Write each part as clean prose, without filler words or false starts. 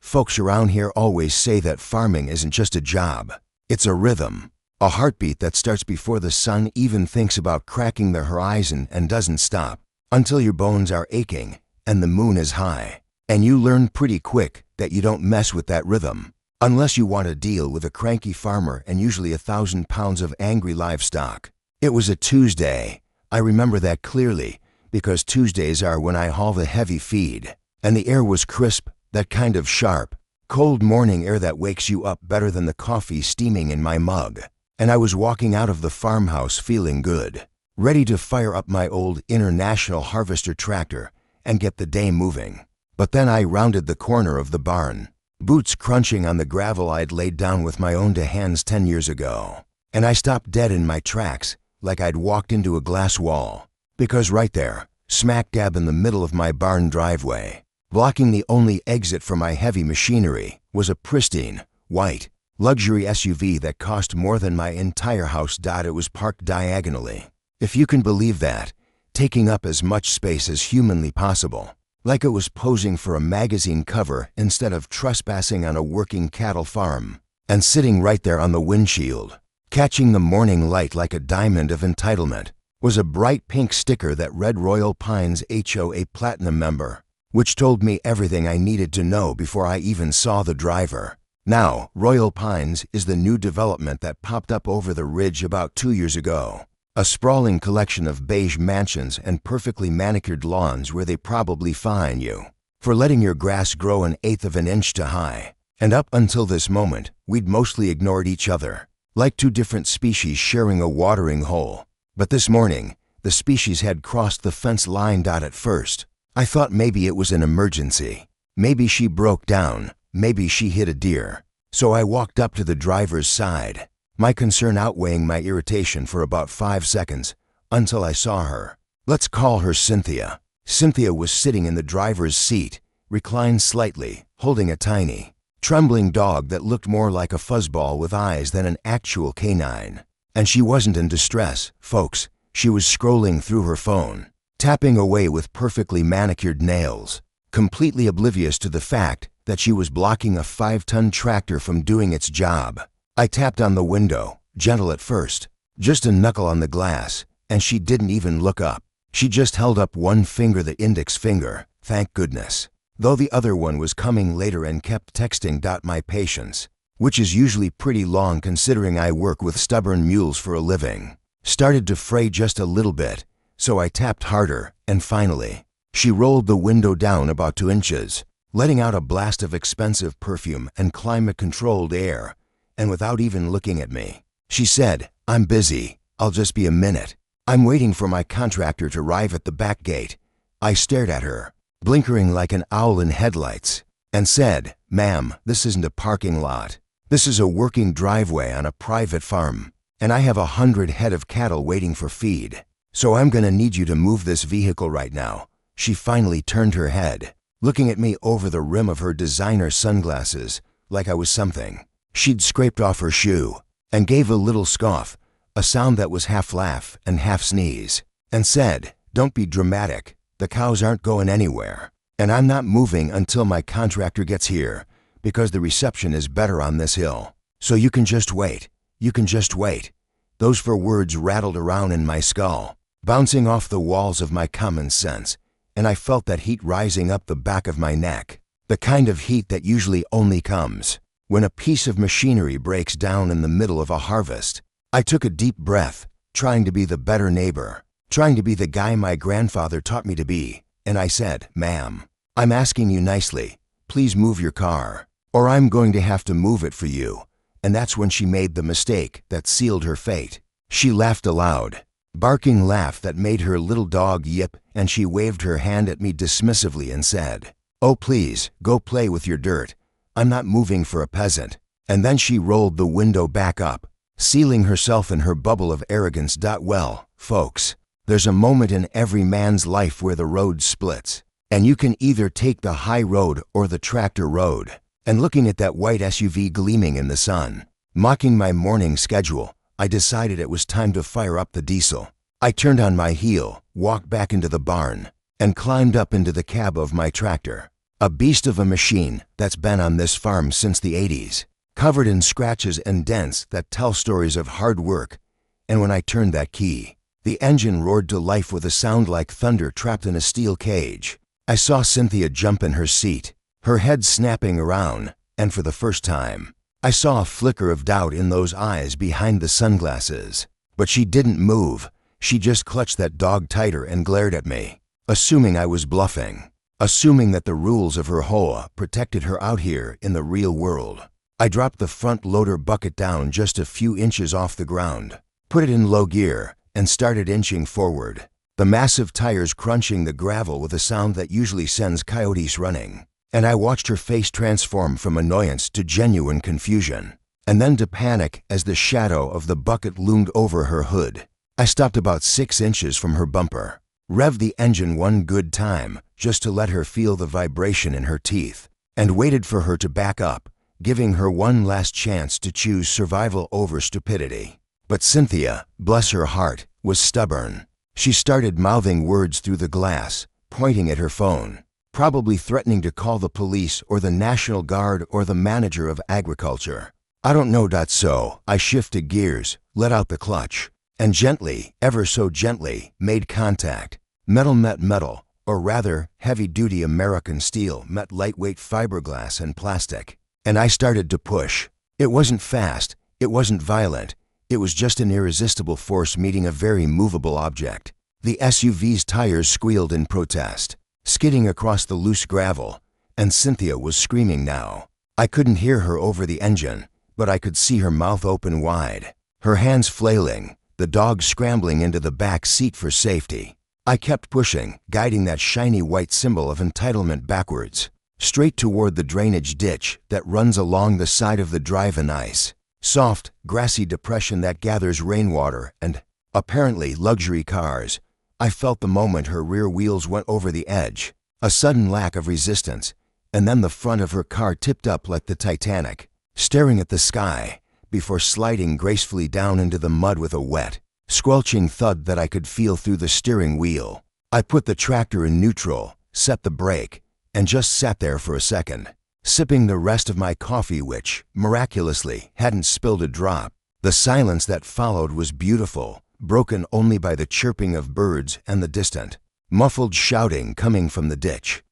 Folks around here always say that farming isn't just a job. It's a rhythm, a heartbeat that starts before the sun even thinks about cracking the horizon and doesn't stop until your bones are aching and the moon is high. And you learn pretty quick that you don't mess with that rhythm unless you want to deal with a cranky farmer and usually 1,000 pounds of angry livestock. It was a Tuesday. I remember that clearly because Tuesdays are when I haul the heavy feed, and the air was crisp, that kind of sharp, cold morning air that wakes you up better than the coffee steaming in my mug. And I was walking out of the farmhouse feeling good, ready to fire up my old International Harvester tractor and get the day moving. But then I rounded the corner of the barn, boots crunching on the gravel I'd laid down with my own 2 hands 10 years ago. And I stopped dead in my tracks like I'd walked into a glass wall, because right there, smack dab in the middle of my barn driveway, blocking the only exit for my heavy machinery, was a pristine, white, luxury SUV that cost more than my entire house. It was parked diagonally, if you can believe that, taking up as much space as humanly possible, like it was posing for a magazine cover instead of trespassing on a working cattle farm. And sitting right there on the windshield, catching the morning light like a diamond of entitlement, was a bright pink sticker that read Royal Pines HOA Platinum Member, which told me everything I needed to know before I even saw the driver. Now, Royal Pines is the new development that popped up over the ridge about 2 years ago. A sprawling collection of beige mansions and perfectly manicured lawns where they probably fine you for letting your grass grow 1/8 of an inch to high. And up until this moment, we'd mostly ignored each other, like 2 different species sharing a watering hole. But this morning, the species had crossed the fence line. At first, I thought maybe it was an emergency. Maybe she broke down. Maybe she hit a deer. So I walked up to the driver's side, my concern outweighing my irritation for about 5 seconds, until I saw her. Let's call her Cynthia. Cynthia was sitting in the driver's seat, reclined slightly, holding a tiny, trembling dog that looked more like a fuzzball with eyes than an actual canine. And she wasn't in distress, folks. She was scrolling through her phone, tapping away with perfectly manicured nails, completely oblivious to the fact that she was blocking a 5-ton tractor from doing its job. I tapped on the window, gentle at first, just a knuckle on the glass, and she didn't even look up. She just held up one finger, the index finger, thank goodness, though the other one was coming later, and kept texting. My patience, which is usually pretty long considering I work with stubborn mules for a living, started to fray just a little bit, so I tapped harder, and finally, she rolled the window down about 2 inches, letting out a blast of expensive perfume and climate-controlled air, and without even looking at me, she said, "I'm busy. I'll just be a minute. I'm waiting for my contractor to arrive at the back gate." I stared at her, blinkering like an owl in headlights, and said, "Ma'am, this isn't a parking lot. This is a working driveway on a private farm, and I have 100 head of cattle waiting for feed. So I'm gonna need you to move this vehicle right now." She finally turned her head, looking at me over the rim of her designer sunglasses like I was something. She'd scraped off her shoe and gave a little scoff, a sound that was half laugh and half sneeze, and said, "Don't be dramatic. The cows aren't going anywhere, and I'm not moving until my contractor gets here, because the reception is better on this hill. So you can just wait. You can just wait." Those 4 words rattled around in my skull, bouncing off the walls of my common sense, and I felt that heat rising up the back of my neck, the kind of heat that usually only comes when a piece of machinery breaks down in the middle of a harvest. I took a deep breath, trying to be the better neighbor, trying to be the guy my grandfather taught me to be, and I said, "Ma'am, I'm asking you nicely, please move your car, or I'm going to have to move it for you." And that's when she made the mistake that sealed her fate. She laughed aloud, barking laugh that made her little dog yip, and she waved her hand at me dismissively and said, "Oh please, go play with your dirt. I'm not moving for a peasant." And then she rolled the window back up, sealing herself in her bubble of arrogance. Well, folks, there's a moment in every man's life where the road splits, and you can either take the high road or the tractor road. And looking at that white SUV gleaming in the sun, mocking my morning schedule, I decided it was time to fire up the diesel. I turned on my heel, walked back into the barn, and climbed up into the cab of my tractor. A beast of a machine that's been on this farm since the 80s, covered in scratches and dents that tell stories of hard work. And when I turned that key, the engine roared to life with a sound like thunder trapped in a steel cage. I saw Cynthia jump in her seat, her head snapping around, and for the first time, I saw a flicker of doubt in those eyes behind the sunglasses. But she didn't move. She just clutched that dog tighter and glared at me, assuming I was bluffing, assuming that the rules of her hoa protected her out here in the real world. I dropped the front loader bucket down just a few inches off the ground, put it in low gear, and started inching forward, the massive tires crunching the gravel with a sound that usually sends coyotes running. And I watched her face transform from annoyance to genuine confusion, and then to panic as the shadow of the bucket loomed over her hood. I stopped about 6 inches from her bumper, revved the engine one good time just to let her feel the vibration in her teeth, and waited for her to back up, giving her one last chance to choose survival over stupidity. But Cynthia, bless her heart, was stubborn. She started mouthing words through the glass, pointing at her phone, probably threatening to call the police or the National Guard or the manager of agriculture. I don't know. So I shifted gears, let out the clutch, and gently, ever so gently, made contact. Metal met metal, or rather, heavy-duty American steel met lightweight fiberglass and plastic. And I started to push. It wasn't fast, it wasn't violent. It was just an irresistible force meeting a very movable object. The SUV's tires squealed in protest, skidding across the loose gravel, and Cynthia was screaming now. I couldn't hear her over the engine, but I could see her mouth open wide, her hands flailing, the dog scrambling into the back seat for safety. I kept pushing, guiding that shiny white symbol of entitlement backwards, straight toward the drainage ditch that runs along the side of the drive-in ice. Soft, grassy depression that gathers rainwater and, apparently, luxury cars. I felt the moment her rear wheels went over the edge, a sudden lack of resistance, and then the front of her car tipped up like the Titanic, staring at the sky, before sliding gracefully down into the mud with a wet, squelching thud that I could feel through the steering wheel. I put the tractor in neutral, set the brake, and just sat there for a second, sipping the rest of my coffee which, miraculously, hadn't spilled a drop. The silence that followed was beautiful, broken only by the chirping of birds and the distant, muffled shouting coming from the ditch.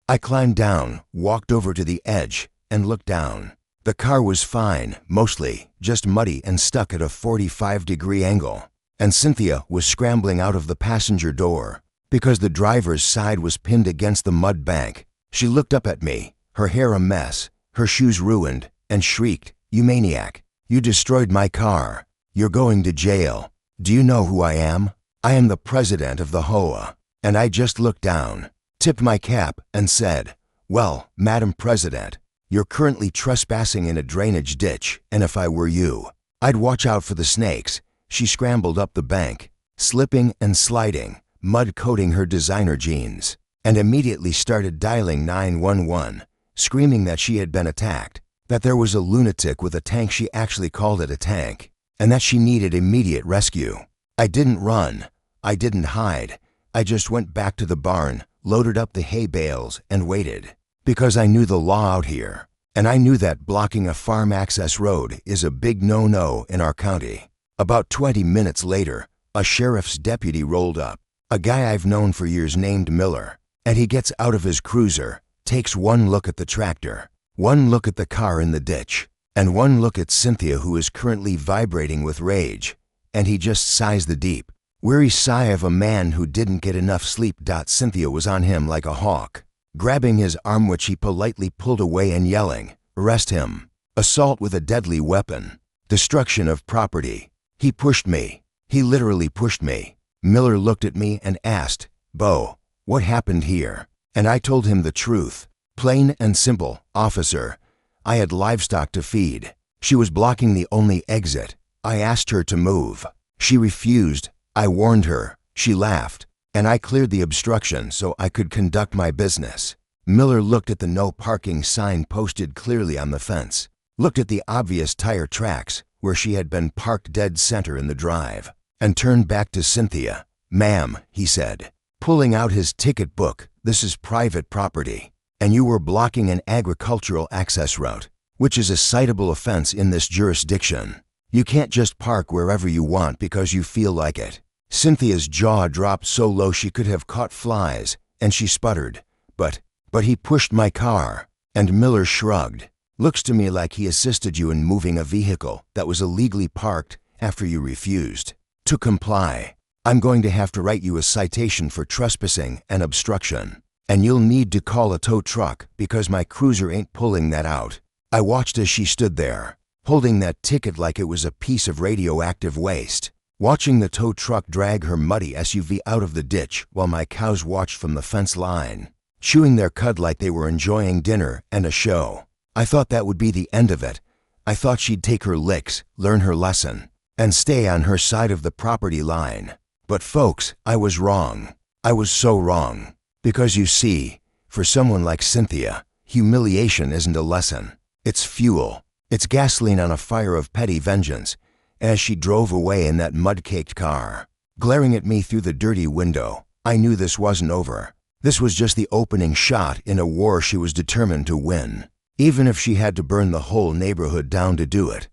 I climbed down, walked over to the edge, and looked down. The car was fine, mostly, just muddy and stuck at a 45-degree angle, and Cynthia was scrambling out of the passenger door, because the driver's side was pinned against the mud bank. She looked up at me, her hair a mess, her shoes ruined, and shrieked, "You maniac! You destroyed my car! You're going to jail! Do you know who I am? I am the president of the hoa." And I just looked down, tipped my cap, and said, "Well, Madam President, you're currently trespassing in a drainage ditch, and if I were you, I'd watch out for the snakes." She scrambled up the bank, slipping and sliding, mud coating her designer jeans, and immediately started dialing 911, screaming that she had been attacked, that there was a lunatic with a tank, she actually called it a tank, and that she needed immediate rescue. I didn't run, I didn't hide, I just went back to the barn, loaded up the hay bales, and waited, because I knew the law out here, and I knew that blocking a farm access road is a big no-no in our county. About 20 minutes later, a sheriff's deputy rolled up, a guy I've known for years named Miller, and he gets out of his cruiser, takes one look at the tractor, one look at the car in the ditch, and one look at Cynthia, who is currently vibrating with rage, and he just sighs the deep, weary sigh of a man who didn't get enough sleep. Cynthia was on him like a hawk, grabbing his arm which he politely pulled away and yelling, "Arrest him! Assault with a deadly weapon! Destruction of property!" He pushed me. He literally pushed me. Miller looked at me and asked, "Bo, what happened here?" And I told him the truth. Plain and simple, "Officer, I had livestock to feed. She was blocking the only exit. I asked her to move. She refused. I warned her. She laughed. And I cleared the obstruction so I could conduct my business." Miller looked at the no parking sign posted clearly on the fence, looked at the obvious tire tracks where she had been parked dead center in the drive, and turned back to Cynthia. "Ma'am," he said, pulling out his ticket book, "this is private property, and you were blocking an agricultural access route, which is a citable offense in this jurisdiction. You can't just park wherever you want because you feel like it." Cynthia's jaw dropped so low she could have caught flies, and she sputtered, But he pushed my car." And Miller shrugged. "Looks to me like he assisted you in moving a vehicle that was illegally parked after you refused to comply. I'm going to have to write you a citation for trespassing and obstruction, and you'll need to call a tow truck because my cruiser ain't pulling that out." I watched as she stood there, holding that ticket like it was a piece of radioactive waste, watching the tow truck drag her muddy SUV out of the ditch while my cows watched from the fence line, chewing their cud like they were enjoying dinner and a show. I thought that would be the end of it. I thought she'd take her licks, learn her lesson, and stay on her side of the property line. But folks, I was wrong. I was so wrong. Because you see, for someone like Cynthia, humiliation isn't a lesson. It's fuel. It's gasoline on a fire of petty vengeance. As she drove away in that mud-caked car, glaring at me through the dirty window, I knew this wasn't over. This was just the opening shot in a war she was determined to win, even if she had to burn the whole neighborhood down to do it.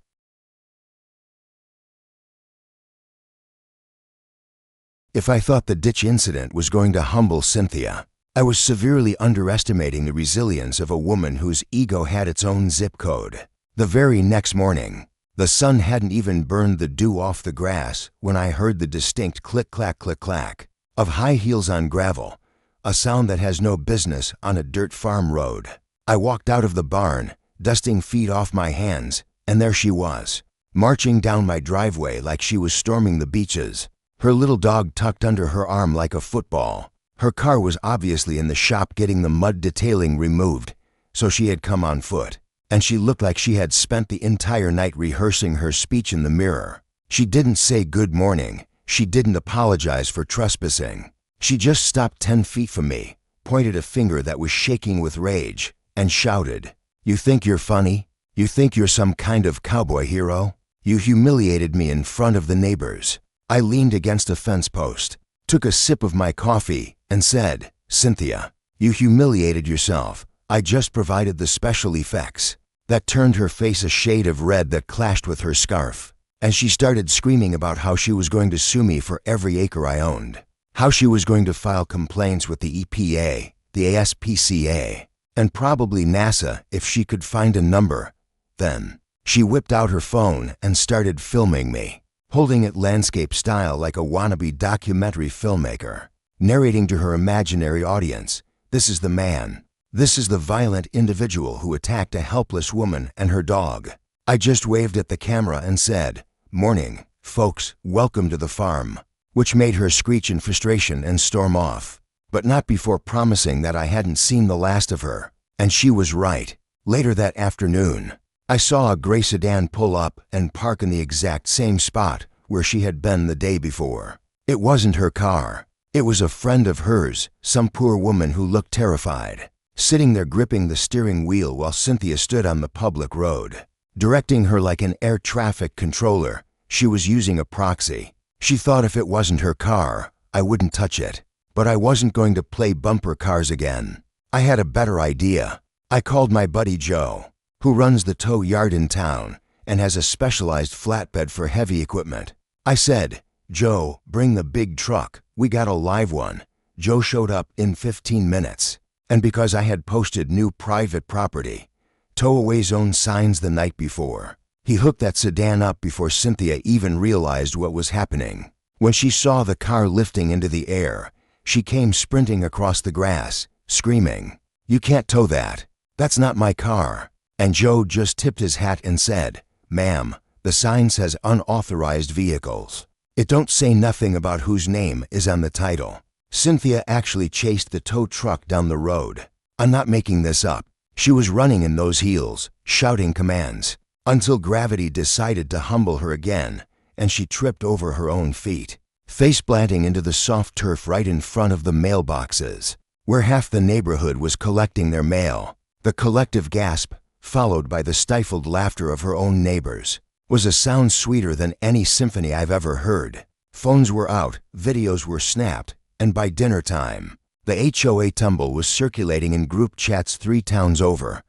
If I thought the ditch incident was going to humble Cynthia, I was severely underestimating the resilience of a woman whose ego had its own zip code. The very next morning, the sun hadn't even burned the dew off the grass when I heard the distinct click-clack of high heels on gravel, a sound that has no business on a dirt farm road. I walked out of the barn, dusting feet off my hands, and there she was, marching down my driveway like she was storming the beaches, her little dog tucked under her arm like a football. Her car was obviously in the shop getting the mud detailing removed, so she had come on foot, and she looked like she had spent the entire night rehearsing her speech in the mirror. She didn't say good morning. She didn't apologize for trespassing. She just stopped 10 feet from me, pointed a finger that was shaking with rage, and shouted, "You think you're funny? You think you're some kind of cowboy hero? You humiliated me in front of the neighbors." I leaned against a fence post, took a sip of my coffee, and said, "Cynthia, you humiliated yourself. I just provided the special effects." That turned her face a shade of red that clashed with her scarf, and she started screaming about how she was going to sue me for every acre I owned, how she was going to file complaints with the EPA, the ASPCA, and probably NASA if she could find a number. Then, she whipped out her phone and started filming me, holding it landscape style like a wannabe documentary filmmaker, narrating to her imaginary audience, "This is the man. This is the violent individual who attacked a helpless woman and her dog." I just waved at the camera and said, "Morning, folks, welcome to the farm," which made her screech in frustration and storm off, but not before promising that I hadn't seen the last of her. And she was right. Later that afternoon, I saw a gray sedan pull up and park in the exact same spot where she had been the day before. It wasn't her car. It was a friend of hers, some poor woman who looked terrified, sitting there gripping the steering wheel while Cynthia stood on the public road, directing her like an air traffic controller. She was using a proxy. She thought if it wasn't her car, I wouldn't touch it. But I wasn't going to play bumper cars again. I had a better idea. I called my buddy Joe, who runs the tow yard in town and has a specialized flatbed for heavy equipment. I said, "Joe, bring the big truck. We got a live one." Joe showed up in 15 minutes. And because I had posted new private property, tow-away zone signs the night before, he hooked that sedan up before Cynthia even realized what was happening. When she saw the car lifting into the air, she came sprinting across the grass, screaming, "You can't tow that. That's not my car." And Joe just tipped his hat and said, "Ma'am, the sign says unauthorized vehicles. It don't say nothing about whose name is on the title." Cynthia actually chased the tow truck down the road. I'm not making this up. She was running in those heels, shouting commands, until gravity decided to humble her again, and she tripped over her own feet, face-planting into the soft turf right in front of the mailboxes, where half the neighborhood was collecting their mail. The collective gasp, followed by the stifled laughter of her own neighbors, was a sound sweeter than any symphony I've ever heard. Phones were out, videos were snapped, and by dinner time, the HOA tumble was circulating in group chats 3 towns over.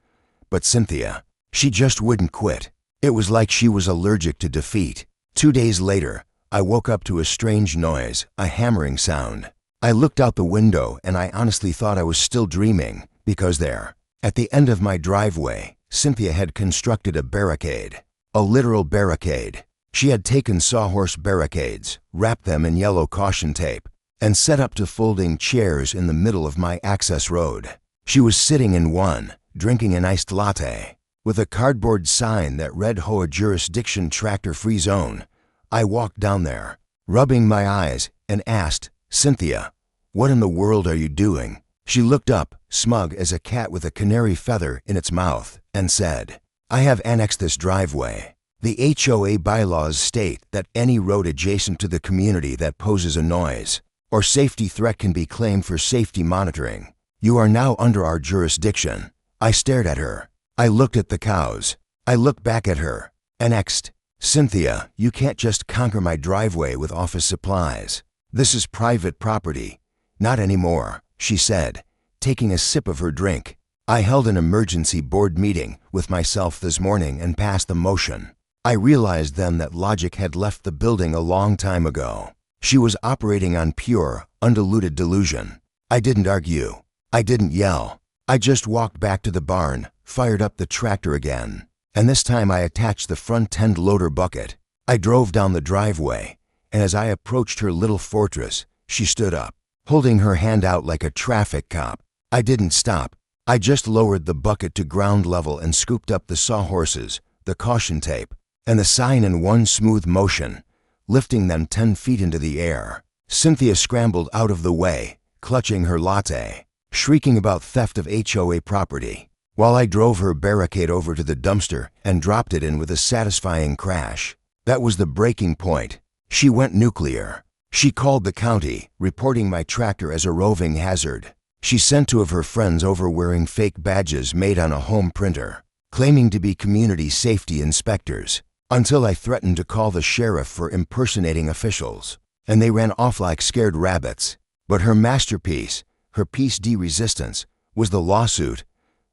But Cynthia, she just wouldn't quit. It was like she was allergic to defeat. 2 days later, I woke up to a strange noise, a hammering sound. I looked out the window and I honestly thought I was still dreaming, because there, at the end of my driveway, Cynthia had constructed a barricade. A literal barricade. She had taken sawhorse barricades, wrapped them in yellow caution tape, and set up 2 folding chairs in the middle of my access road. She was sitting in one, drinking an iced latte, with a cardboard sign that read HOA Jurisdiction Tractor Free Zone. I walked down there, rubbing my eyes, and asked, "Cynthia, what in the world are you doing?" She looked up, smug as a cat with a canary feather in its mouth, and said, "I have annexed this driveway. The HOA bylaws state that any road adjacent to the community that poses a noise or safety threat can be claimed for safety monitoring. You are now under our jurisdiction." I stared at her. I looked at the cows. I looked back at her. Annexed. "Cynthia, you can't just conquer my driveway with office supplies. This is private property." "Not anymore," she said, taking a sip of her drink. "I held an emergency board meeting with myself this morning and passed the motion." I realized then that logic had left the building a long time ago. She was operating on pure, undiluted delusion. I didn't argue. I didn't yell. I just walked back to the barn, fired up the tractor again, and this time I attached the front end loader bucket. I drove down the driveway, and as I approached her little fortress, she stood up, holding her hand out like a traffic cop. I didn't stop. I just lowered the bucket to ground level and scooped up the sawhorses, the caution tape, and the sign in one smooth motion, lifting them 10 feet into the air. Cynthia scrambled out of the way, clutching her latte, shrieking about theft of HOA property, while I drove her barricade over to the dumpster and dropped it in with a satisfying crash. That was the breaking point. She went nuclear. She called the county, reporting my tractor as a roving hazard. She sent 2 of her friends over wearing fake badges made on a home printer, claiming to be community safety inspectors, until I threatened to call the sheriff for impersonating officials, and they ran off like scared rabbits. But her masterpiece, her piece de resistance, was the lawsuit.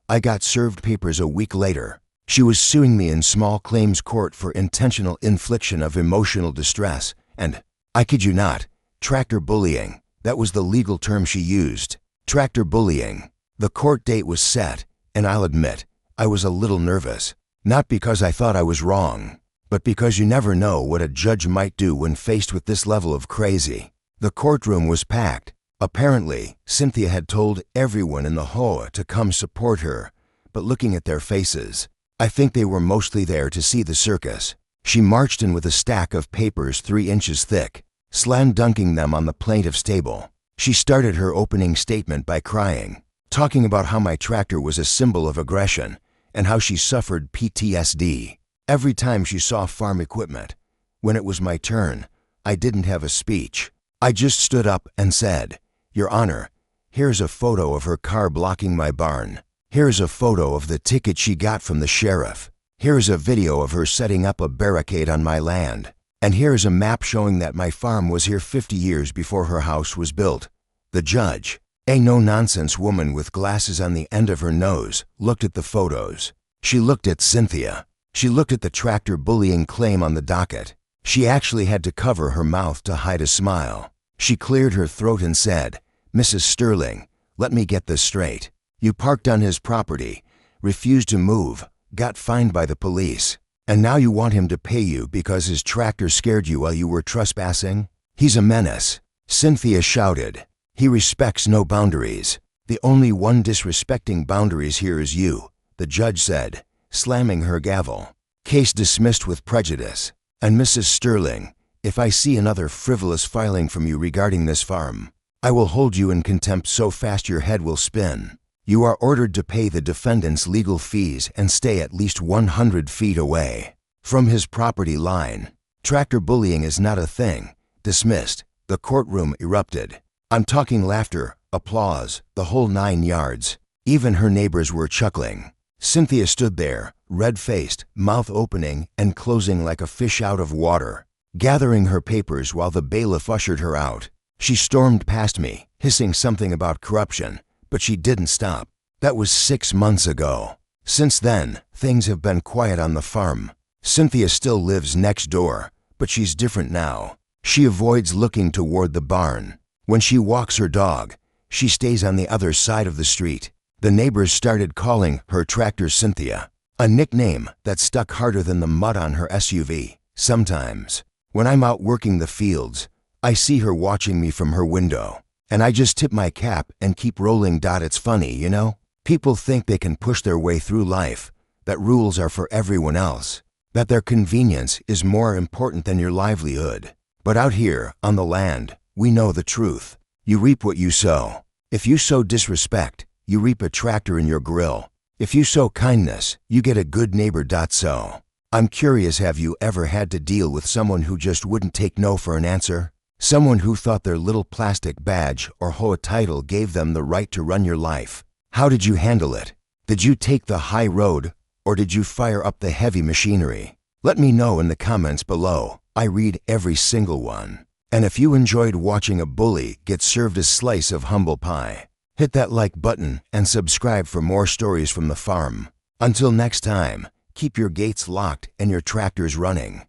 I got served papers a week later. She was suing me in small claims court for intentional infliction of emotional distress and, I kid you not, tractor bullying. That was the legal term she used. Tractor bullying. The court date was set, and I'll admit, I was a little nervous. Not because I thought I was wrong, but because you never know what a judge might do when faced with this level of crazy. The courtroom was packed. Apparently, Cynthia had told everyone in the HOA to come support her, but looking at their faces, I think they were mostly there to see the circus. She marched in with a stack of papers 3 inches thick, slam dunking them on the plaintiff's table. She started her opening statement by crying, talking about how my tractor was a symbol of aggression and how she suffered PTSD every time she saw farm equipment. When it was my turn, I didn't have a speech. I just stood up and said, "Your Honor, here's a photo of her car blocking my barn. Here's a photo of the ticket she got from the sheriff. Here's a video of her setting up a barricade on my land. And here's a map showing that my farm was here 50 years before her house was built." The judge, a no-nonsense woman with glasses on the end of her nose, looked at the photos. She looked at Cynthia. She looked at the tractor bullying claim on the docket. She actually had to cover her mouth to hide a smile. She cleared her throat and said, "Mrs. Sterling, let me get this straight. You parked on his property, refused to move, got fined by the police, and now you want him to pay you because his tractor scared you while you were trespassing? He's a menace." Cynthia shouted, "He respects no boundaries. The only one disrespecting boundaries here is you," the judge said, slamming her gavel. "Case dismissed with prejudice. And Mrs. Sterling, if I see another frivolous filing from you regarding this farm, I will hold you in contempt so fast your head will spin. You are ordered to pay the defendant's legal fees and stay at least 100 feet away from his property line. Tractor bullying is not a thing." Dismissed. The courtroom erupted. I'm talking laughter, applause, the whole 9 yards. Even her neighbors were chuckling. Cynthia stood there, red-faced, mouth opening and closing like a fish out of water. gathering her papers while the bailiff ushered her out. She stormed past me, hissing something about corruption, but she didn't stop. That was 6 months ago. Since then, things have been quiet on the farm. Cynthia still lives next door, but she's different now. She avoids looking toward the barn. When she walks her dog, she stays on the other side of the street. The neighbors started calling her Tractor Cynthia, a nickname that stuck harder than the mud on her SUV. Sometimes, when I'm out working the fields, I see her watching me from her window, and I just tip my cap and keep rolling. It's funny, you know? People think they can push their way through life, that rules are for everyone else, that their convenience is more important than your livelihood. But out here, on the land, we know the truth. You reap what you sow. If you sow disrespect, you reap a tractor in your grill. If you sow kindness, you get a good neighbor. So, I'm curious, have you ever had to deal with someone who just wouldn't take no for an answer? Someone who thought their little plastic badge or hoa title gave them the right to run your life? How did you handle it? Did you take the high road, or did you fire up the heavy machinery? Let me know in the comments below. I read every single one. And if you enjoyed watching a bully get served a slice of humble pie, hit that like button and subscribe for more stories from the farm. Until next time, keep your gates locked and your tractors running.